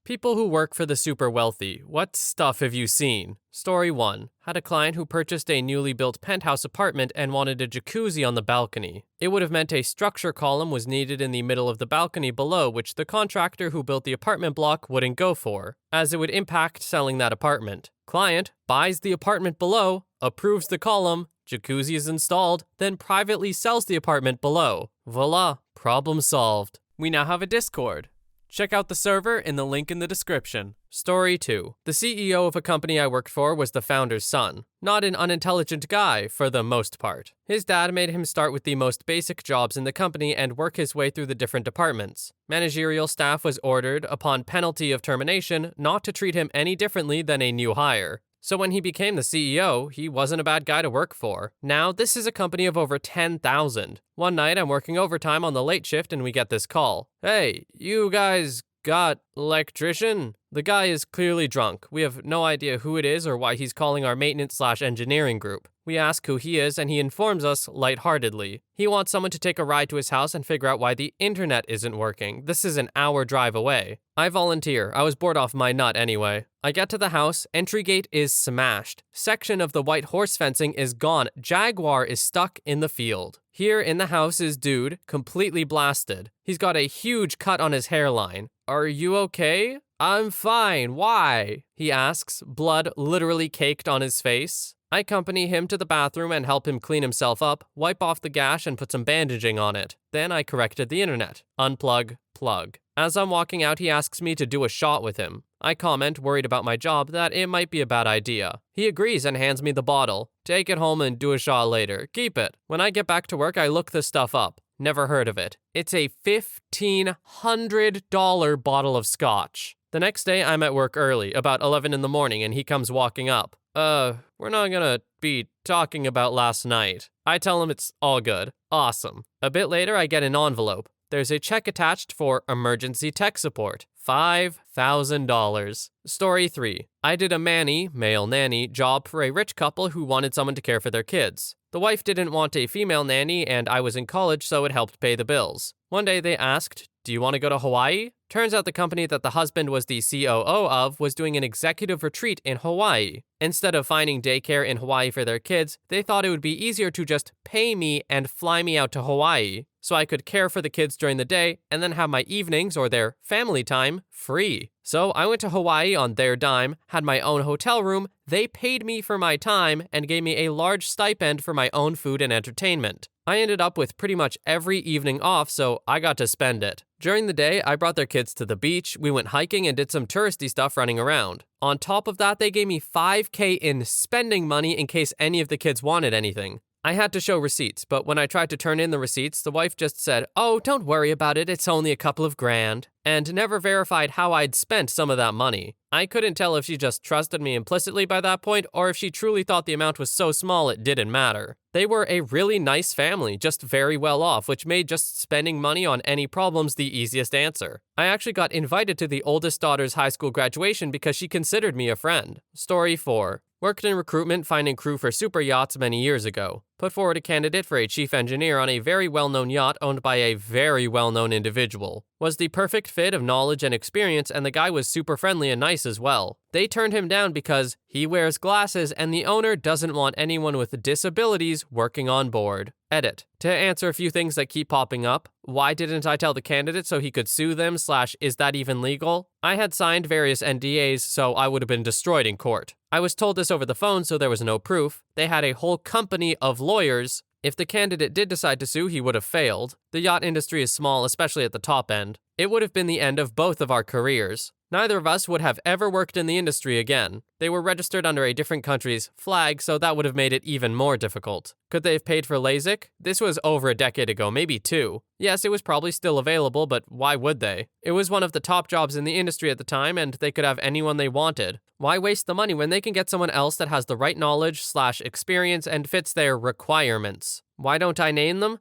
People who work for the super wealthy, what stuff have you seen? Story 1. Had a client who purchased a newly built penthouse apartment and wanted a jacuzzi on the balcony. It would have meant a structure column was needed in the middle of the balcony below, which the contractor who built the apartment block wouldn't go for, as it would impact selling that apartment. Client buys the apartment below, approves the column, jacuzzi is installed, then privately sells the apartment below. Voila, problem solved. We now have a Discord. Check out the server in the link in the description. Story 2. The CEO of a company I worked for was the founder's son. Not an unintelligent guy, for the most part. His dad made him start with the most basic jobs in the company and work his way through the different departments. Managerial staff was ordered, upon penalty of termination, not to treat him any differently than a new hire. So when he became the CEO, he wasn't a bad guy to work for. Now, this is a company of over 10,000. One night, I'm working overtime on the late shift and we get this call. Hey, you guys got electrician? The guy is clearly drunk. We have no idea who it is or why he's calling our maintenance/engineering group. We ask who he is and he informs us lightheartedly. He wants someone to take a ride to his house and figure out why the internet isn't working. This is an hour drive away. I volunteer. I was bored off my nut anyway. I get to the house. Entry gate is smashed. Section of the white horse fencing is gone. Jaguar is stuck in the field. Here in the house is dude, completely blasted. He's got a huge cut on his hairline. Are you okay? I'm fine. Why? He asks, blood literally caked on his face. I accompany him to the bathroom and help him clean himself up, wipe off the gash and put some bandaging on it. Then I corrected the internet. Unplug, plug. As I'm walking out, he asks me to do a shot with him. I comment, worried about my job, that it might be a bad idea. He agrees and hands me the bottle. Take it home and do a shot later. Keep it. When I get back to work, I look this stuff up. Never heard of it. It's a $1,500 bottle of scotch. The next day, I'm at work early, about 11 in the morning, and he comes walking up. We're not gonna be talking about last night. I tell him it's all good. Awesome. A bit later, I get an envelope. There's a check attached for emergency tech support. $5,000. Story 3. I did a male nanny, job for a rich couple who wanted someone to care for their kids. The wife didn't want a female nanny, and I was in college, so it helped pay the bills. One day they asked, "Do you want to go to Hawaii?" Turns out the company that the husband was the COO of was doing an executive retreat in Hawaii. Instead of finding daycare in Hawaii for their kids, they thought it would be easier to just pay me and fly me out to Hawaii, so I could care for the kids during the day and then have my evenings or their family time free. So I went to Hawaii on their dime, had my own hotel room, they paid me for my time, and gave me a large stipend for my own food and entertainment. I ended up with pretty much every evening off, so I got to spend it. During the day, I brought their kids to the beach, we went hiking and did some touristy stuff running around. On top of that, they gave me $5,000 in spending money in case any of the kids wanted anything. I had to show receipts, but when I tried to turn in the receipts, the wife just said, "Oh, don't worry about it, it's only a couple of grand," and never verified how I'd spent some of that money. I couldn't tell if she just trusted me implicitly by that point, or if she truly thought the amount was so small it didn't matter. They were a really nice family, just very well off, which made just spending money on any problems the easiest answer. I actually got invited to the oldest daughter's high school graduation because she considered me a friend. Story 4. Worked in recruitment finding crew for super yachts many years ago. Put forward a candidate for a chief engineer on a very well-known yacht owned by a very well-known individual. Was the perfect fit of knowledge and experience, and the guy was super friendly and nice as well. They turned him down because he wears glasses and the owner doesn't want anyone with disabilities working on board. Edit. To answer a few things that keep popping up, why didn't I tell the candidate so he could sue them / is that even legal? I had signed various NDAs, so I would have been destroyed in court. I was told this over the phone, so there was no proof. They had a whole company of lawyers. If the candidate did decide to sue, he would have failed. The yacht industry is small, especially at the top end. It would have been the end of both of our careers. Neither of us would have ever worked in the industry again. They were registered under a different country's flag, so that would have made it even more difficult. Could they have paid for LASIK? This was over a decade ago, maybe 2. Yes, it was probably still available, but why would they? It was one of the top jobs in the industry at the time, and they could have anyone they wanted. Why waste the money when they can get someone else that has the right knowledge / experience and fits their requirements? Why don't I name them?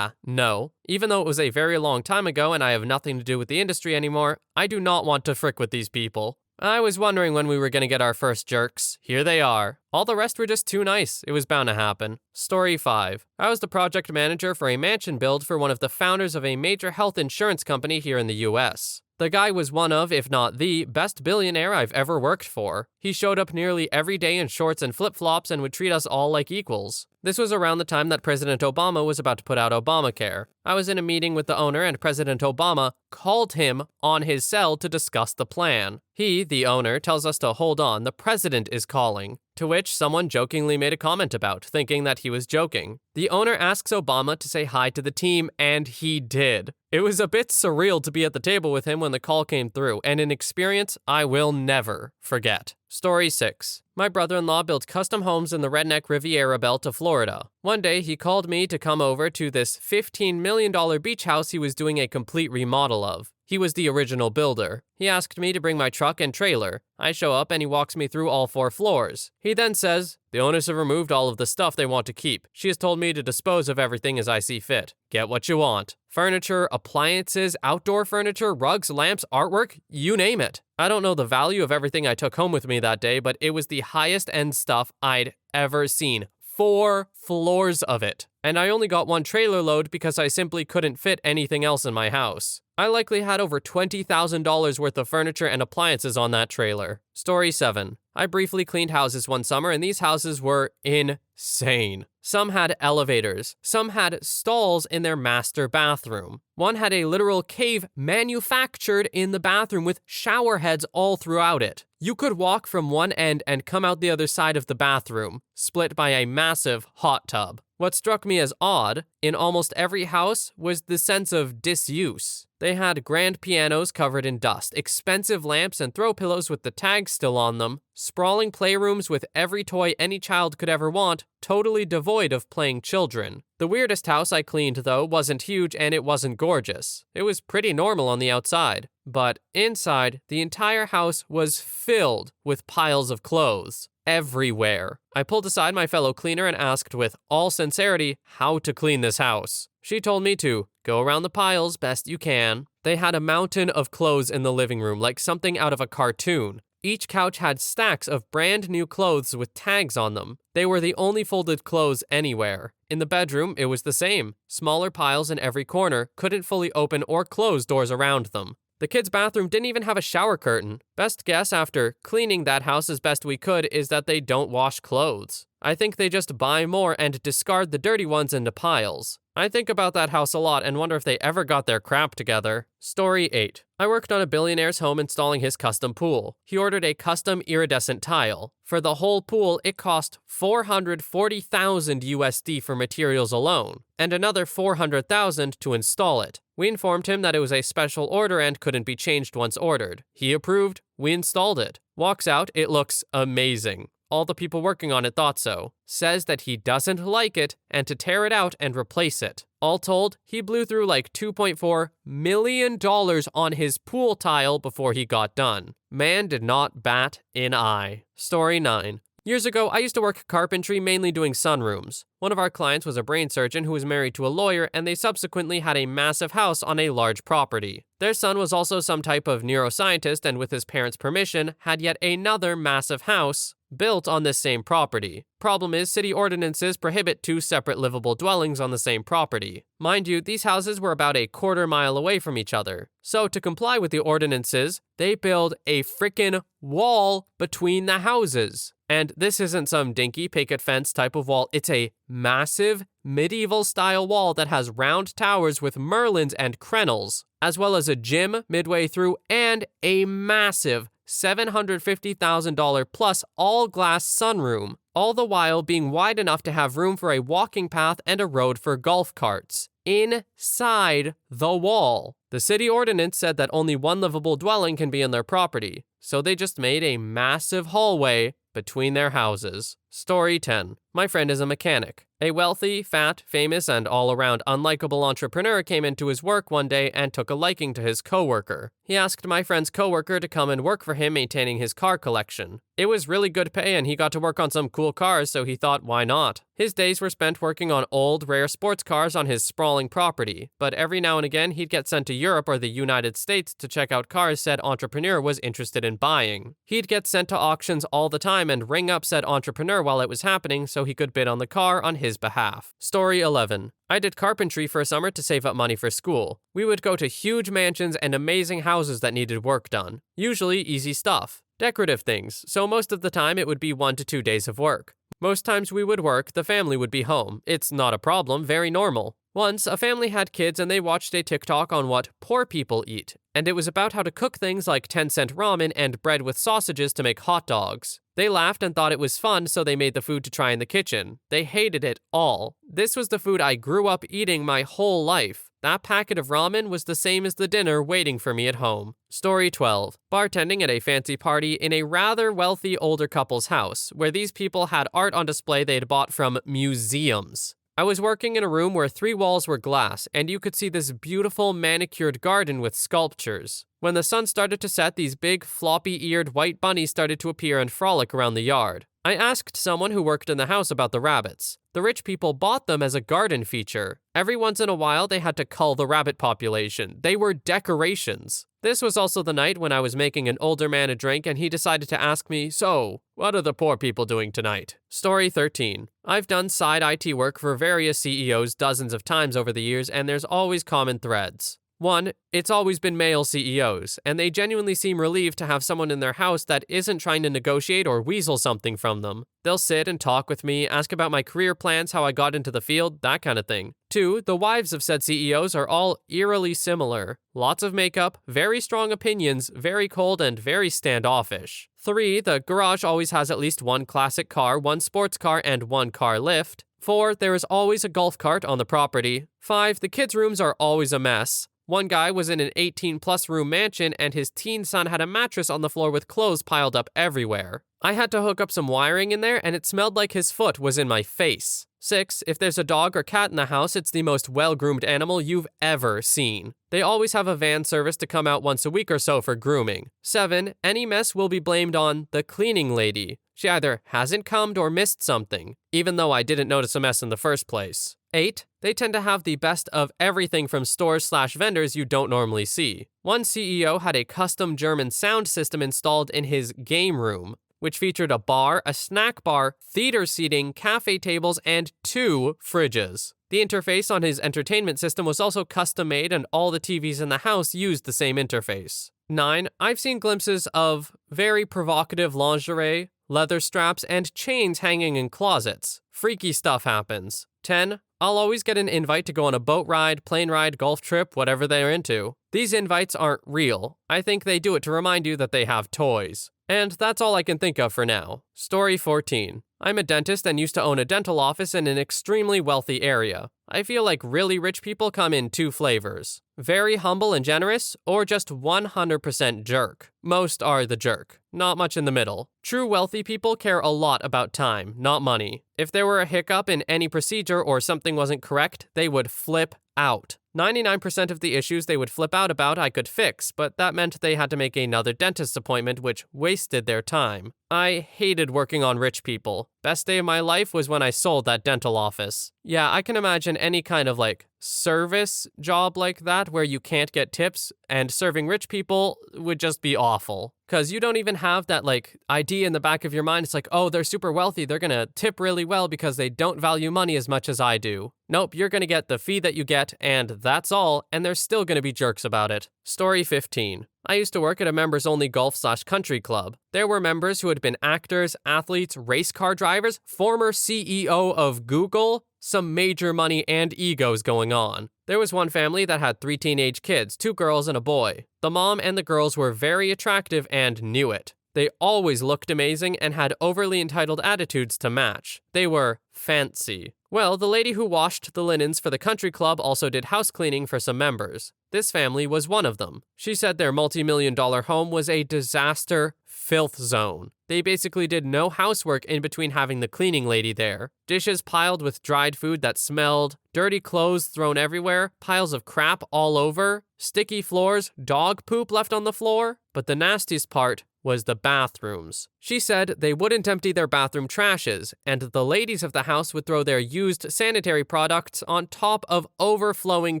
No. Even though it was a very long time ago and I have nothing to do with the industry anymore, I do not want to frick with these people. I was wondering when we were going to get our first jerks. Here they are. All the rest were just too nice. It was bound to happen. Story 5. I was the project manager for a mansion build for one of the founders of a major health insurance company here in the US. The guy was one of, if not the, best billionaire I've ever worked for. He showed up nearly every day in shorts and flip-flops and would treat us all like equals. This was around the time that President Obama was about to put out Obamacare. I was in a meeting with the owner and President Obama called him on his cell to discuss the plan. He, the owner, tells us to hold on, the president is calling. To which someone jokingly made a comment about, thinking that he was joking. The owner asks Obama to say hi to the team, and he did. It was a bit surreal to be at the table with him when the call came through, and an experience I will never forget. Story 6. My brother-in-law built custom homes in the redneck Riviera belt of Florida. One day, he called me to come over to this $15 million beach house he was doing a complete remodel of. He was the original builder. He asked me to bring my truck and trailer. I show up and he walks me through all 4 floors. He then says, "The owners have removed all of the stuff they want to keep. She has told me to dispose of everything as I see fit. Get what you want. Furniture, appliances, outdoor furniture, rugs, lamps, artwork, you name it." I don't know the value of everything I took home with me that day, but it was the highest end stuff I'd ever seen. 4 floors of it. And I only got 1 trailer load because I simply couldn't fit anything else in my house. I likely had over $20,000 worth of furniture and appliances on that trailer. Story 7. I briefly cleaned houses one summer and these houses were insane. Some had elevators. Some had stalls in their master bathroom. One had a literal cave manufactured in the bathroom with shower heads all throughout it. You could walk from one end and come out the other side of the bathroom, split by a massive hot tub. What struck me as odd, in almost every house, was the sense of disuse. They had grand pianos covered in dust, expensive lamps and throw pillows with the tags still on them, sprawling playrooms with every toy any child could ever want, totally devoid of playing children. The weirdest house I cleaned, though, wasn't huge and it wasn't gorgeous. It was pretty normal on the outside. But inside, the entire house was filled with piles of clothes. Everywhere. I pulled aside my fellow cleaner and asked with all sincerity how to clean this house. She told me to go around the piles best you can. They had a mountain of clothes in the living room, like something out of a cartoon. Each couch had stacks of brand new clothes with tags on them. They were the only folded clothes anywhere. In the bedroom, it was the same. Smaller piles in every corner, couldn't fully open or close doors around them. The kids' bathroom didn't even have a shower curtain. Best guess after cleaning that house as best we could is that they don't wash clothes. I think they just buy more and discard the dirty ones into piles. I think about that house a lot and wonder if they ever got their crap together. Story 8. I worked on a billionaire's home installing his custom pool. He ordered a custom iridescent tile. For the whole pool, it cost $440,000 USD for materials alone, and another $400,000 to install it. We informed him that it was a special order and couldn't be changed once ordered. He approved, we installed it. Walks out, it looks amazing. All the people working on it thought so. Says that he doesn't like it and to tear it out and replace it. All told, he blew through like $2.4 million on his pool tile before he got done. Man did not bat an eye. Story 9. Years ago, I used to work carpentry, mainly doing sunrooms. One of our clients was a brain surgeon who was married to a lawyer, and they subsequently had a massive house on a large property. Their son was also some type of neuroscientist, and with his parents' permission, had yet another massive house built on this same property. Problem is, city ordinances prohibit 2 separate livable dwellings on the same property. Mind you, these houses were about a quarter-mile away from each other. So to comply with the ordinances, they build a frickin' wall between the houses. And this isn't some dinky picket fence type of wall, it's a massive medieval-style wall that has round towers with merlins and crenels, as well as a gym midway through and a massive $750,000 plus all-glass sunroom, all the while being wide enough to have room for a walking path and a road for golf carts. Inside the wall. The city ordinance said that only 1 livable dwelling can be in their property, so they just made a massive hallway between their houses. Story 10. My friend is a mechanic. A wealthy, fat, famous, and all-around unlikable entrepreneur came into his work one day and took a liking to his coworker. He asked my friend's coworker to come and work for him maintaining his car collection. It was really good pay and he got to work on some cool cars, so he thought, why not? His days were spent working on old, rare sports cars on his sprawling property, but every now and again he'd get sent to Europe or the United States to check out cars said entrepreneur was interested in buying. He'd get sent to auctions all the time and ring up said entrepreneur while it was happening so he could bid on the car on his behalf. Story 11. I did carpentry for a summer to save up money for school. We would go to huge mansions and amazing houses that needed work done. Usually easy stuff. Decorative things, so most of the time it would be 1 to 2 days of work. Most times we would work, the family would be home. It's not a problem, very normal. Once, a family had kids and they watched a TikTok on what poor people eat, and it was about how to cook things like 10-cent ramen and bread with sausages to make hot dogs. They laughed and thought it was fun, so they made the food to try in the kitchen. They hated it all. This was the food I grew up eating my whole life. That packet of ramen was the same as the dinner waiting for me at home. Story 12. Bartending at a fancy party in a rather wealthy older couple's house, where these people had art on display they'd bought from museums. I was working in a room where 3 walls were glass, and you could see this beautiful manicured garden with sculptures. When the sun started to set, these big, floppy-eared white bunnies started to appear and frolic around the yard. I asked someone who worked in the house about the rabbits. The rich people bought them as a garden feature. Every once in a while, they had to cull the rabbit population. They were decorations. This was also the night when I was making an older man a drink and he decided to ask me, "So, what are the poor people doing tonight?" Story 13. I've done side IT work for various CEOs dozens of times over the years, and there's always common threads. 1. It's always been male CEOs, and they genuinely seem relieved to have someone in their house that isn't trying to negotiate or weasel something from them. They'll sit and talk with me, ask about my career plans, how I got into the field, that kind of thing. 2. The wives of said CEOs are all eerily similar. Lots of makeup, very strong opinions, very cold, and very standoffish. 3. The garage always has at least 1 classic car, 1 sports car, and 1 car lift. 4. There is always a golf cart on the property. 5. The kids' rooms are always a mess. One guy was in an 18-plus room mansion and his teen son had a mattress on the floor with clothes piled up everywhere. I had to hook up some wiring in there and it smelled like his foot was in my face. 6. If there's a dog or cat in the house, it's the most well-groomed animal you've ever seen. They always have a van service to come out once a week or so for grooming. 7. Any mess will be blamed on the cleaning lady. She either hasn't combed or missed something, even though I didn't notice a mess in the first place. 8. They tend to have the best of everything from stores/vendors you don't normally see. One CEO had a custom German sound system installed in his game room, which featured a bar, a snack bar, theater seating, cafe tables, and 2 fridges. The interface on his entertainment system was also custom-made and all the TVs in the house used the same interface. 9. I've seen glimpses of very provocative lingerie, leather straps, and chains hanging in closets. Freaky stuff happens. 10. I'll always get an invite to go on a boat ride, plane ride, golf trip, whatever they're into. These invites aren't real. I think they do it to remind you that they have toys. And that's all I can think of for now. Story 14. I'm a dentist and used to own a dental office in an extremely wealthy area. I feel like really rich people come in 2 flavors. Very humble and generous, or just 100% jerk. Most are the jerk. Not much in the middle. True wealthy people care a lot about time, not money. If there were a hiccup in any procedure or something wasn't correct, they would flip out. 99% of the issues they would flip out about I could fix, but that meant they had to make another dentist appointment, which wasted their time. I hated working on rich people. Best day of my life was when I sold that dental office. Yeah, I can imagine any kind of service job like that where you can't get tips, and serving rich people would just be awful. Because you don't even have that idea in the back of your mind. It's like, oh, they're super wealthy. They're going to tip really well because they don't value money as much as I do. Nope, you're going to get the fee that you get, and that's all, and they're still going to be jerks about it. Story 15. I used to work at a members-only golf/country club. There were members who had been actors, athletes, race car drivers, former CEO of Google, some major money and egos going on. There was one family that had 3 teenage kids, 2 girls and a boy. The mom and the girls were very attractive and knew it. They always looked amazing and had overly entitled attitudes to match. They were fancy. Well, the lady who washed the linens for the country club also did house cleaning for some members. This family was one of them. She said their multi-million-dollar home was a disaster filth zone. They basically did no housework in between having the cleaning lady there. Dishes piled with dried food that smelled, dirty clothes thrown everywhere, piles of crap all over, sticky floors, dog poop left on the floor. But the nastiest part was the bathrooms. She said they wouldn't empty their bathroom trashes, and the ladies of the house would throw their used sanitary products on top of overflowing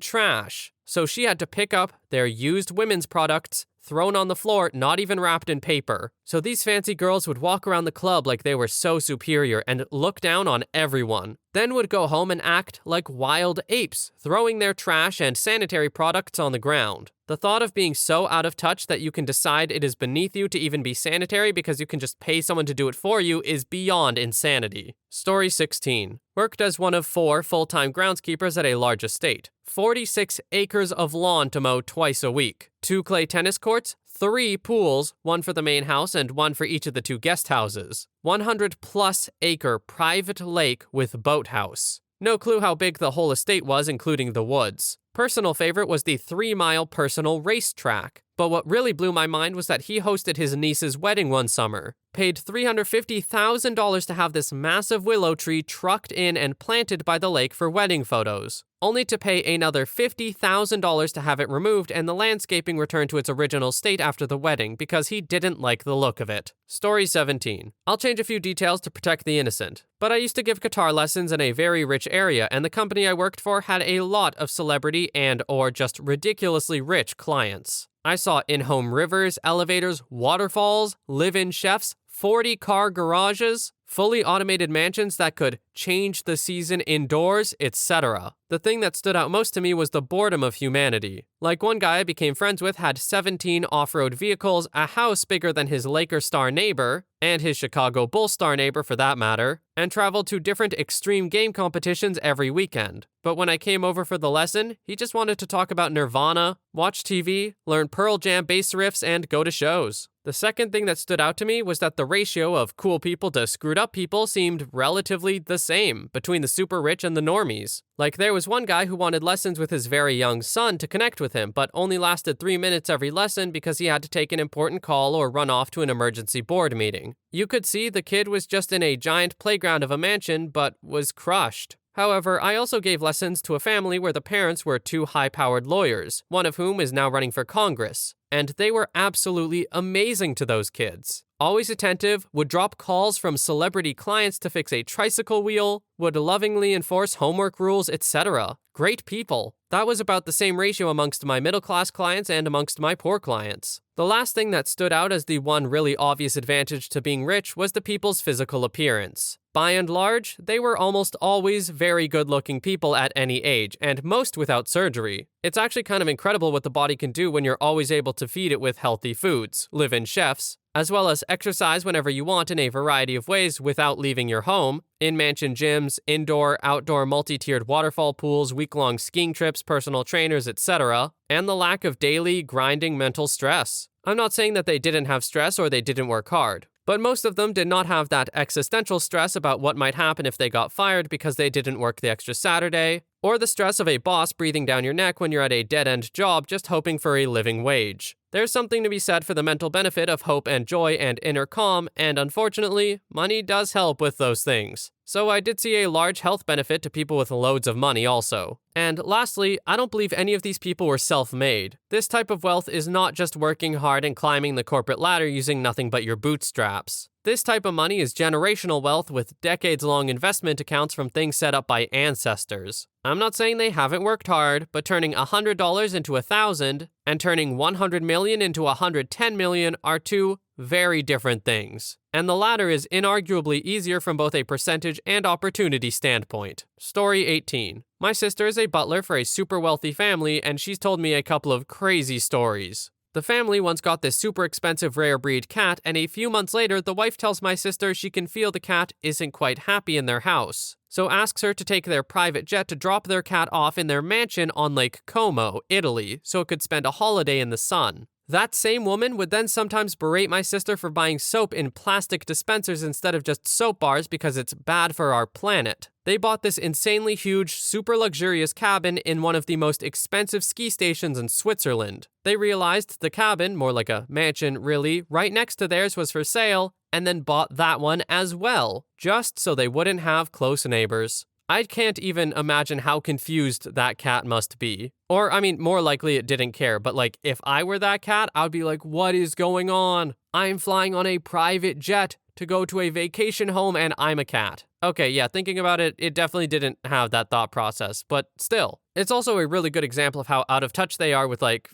trash. So she had to pick up their used women's products thrown on the floor, not even wrapped in paper. So these fancy girls would walk around the club like they were so superior and look down on everyone, then would go home and act like wild apes, throwing their trash and sanitary products on the ground. The thought of being so out of touch that you can decide it is beneath you to even be sanitary because you can just pay someone to do it for you is beyond insanity. Story 16. Worked as one of 4 full-time groundskeepers at a large estate. 46 acres of lawn to mow twice a week. 2 clay tennis courts, 3 pools, 1 for the main house and 1 for each of the 2 guest houses. 100-plus acre private lake with boathouse. No clue how big the whole estate was, including the woods. Personal favorite was the 3-mile personal racetrack. But what really blew my mind was that he hosted his niece's wedding one summer. Paid $350,000 to have this massive willow tree trucked in and planted by the lake for wedding photos, only to pay another $50,000 to have it removed and the landscaping returned to its original state after the wedding because he didn't like the look of it. Story 17. I'll change a few details to protect the innocent, but I used to give guitar lessons in a very rich area, and the company I worked for had a lot of celebrity and or just ridiculously rich clients. I saw in-home rivers, elevators, waterfalls, live-in chefs, 40-car garages, fully automated mansions that could change the season indoors, etc. The thing that stood out most to me was the boredom of humanity. Like one guy I became friends with had 17 off-road vehicles, a house bigger than his Lakers star neighbor, and his Chicago Bulls star neighbor for that matter, and traveled to different extreme game competitions every weekend. But when I came over for the lesson, he just wanted to talk about Nirvana, watch TV, learn Pearl Jam bass riffs, and go to shows. The second thing that stood out to me was that the ratio of cool people to screwed up people seemed relatively the same between the super rich and the normies. Like there was one guy who wanted lessons with his very young son to connect with him, but only lasted 3 minutes every lesson because he had to take an important call or run off to an emergency board meeting. You could see the kid was just in a giant playground of a mansion, but was crushed. However, I also gave lessons to a family where the parents were 2 high-powered lawyers, one of whom is now running for Congress, and they were absolutely amazing to those kids. Always attentive, would drop calls from celebrity clients to fix a tricycle wheel, would lovingly enforce homework rules, etc. Great people. That was about the same ratio amongst my middle-class clients and amongst my poor clients. The last thing that stood out as the one really obvious advantage to being rich was the people's physical appearance. By and large, they were almost always very good-looking people at any age, and most without surgery. It's actually kind of incredible what the body can do when you're always able to feed it with healthy foods, live-in chefs, as well as exercise whenever you want in a variety of ways without leaving your home, in-mansion gyms, indoor, outdoor multi-tiered waterfall pools, week-long skiing trips, personal trainers, etc., and the lack of daily, grinding mental stress. I'm not saying that they didn't have stress or they didn't work hard, but most of them did not have that existential stress about what might happen if they got fired because they didn't work the extra Saturday, or the stress of a boss breathing down your neck when you're at a dead-end job just hoping for a living wage. There's something to be said for the mental benefit of hope and joy and inner calm, and unfortunately, money does help with those things. So I did see a large health benefit to people with loads of money also. And lastly, I don't believe any of these people were self-made. This type of wealth is not just working hard and climbing the corporate ladder using nothing but your bootstraps. This type of money is generational wealth with decades-long investment accounts from things set up by ancestors. I'm not saying they haven't worked hard, but turning $100 into $1,000 and turning $100 million into $110 million are 2 very different things. And the latter is inarguably easier from both a percentage and opportunity standpoint. Story 18. My sister is a butler for a super wealthy family, and she's told me a couple of crazy stories. The family once got this super expensive rare breed cat, and a few months later, the wife tells my sister she can feel the cat isn't quite happy in their house, so asks her to take their private jet to drop their cat off in their mansion on Lake Como, Italy, so it could spend a holiday in the sun. That same woman would then sometimes berate my sister for buying soap in plastic dispensers instead of just soap bars because it's bad for our planet. They bought this insanely huge, super luxurious cabin in one of the most expensive ski stations in Switzerland. They realized the cabin, more like a mansion really, right next to theirs was for sale, and then bought that one as well, just so they wouldn't have close neighbors. I can't even imagine how confused that cat must be. Or, I mean, more likely it didn't care, but like, if I were that cat, I'd be like, what is going on? I'm flying on a private jet to go to a vacation home and I'm a cat. Okay, yeah, thinking about it, it definitely didn't have that thought process, but still. It's also a really good example of how out of touch they are with like,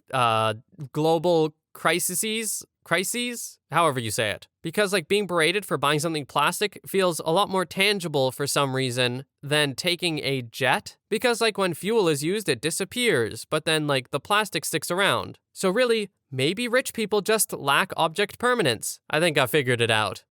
global crises, however you say it. Because like being berated for buying something plastic feels a lot more tangible for some reason than taking a jet. Because like when fuel is used, it disappears, but then like the plastic sticks around. So really, maybe rich people just lack object permanence. I think I figured it out.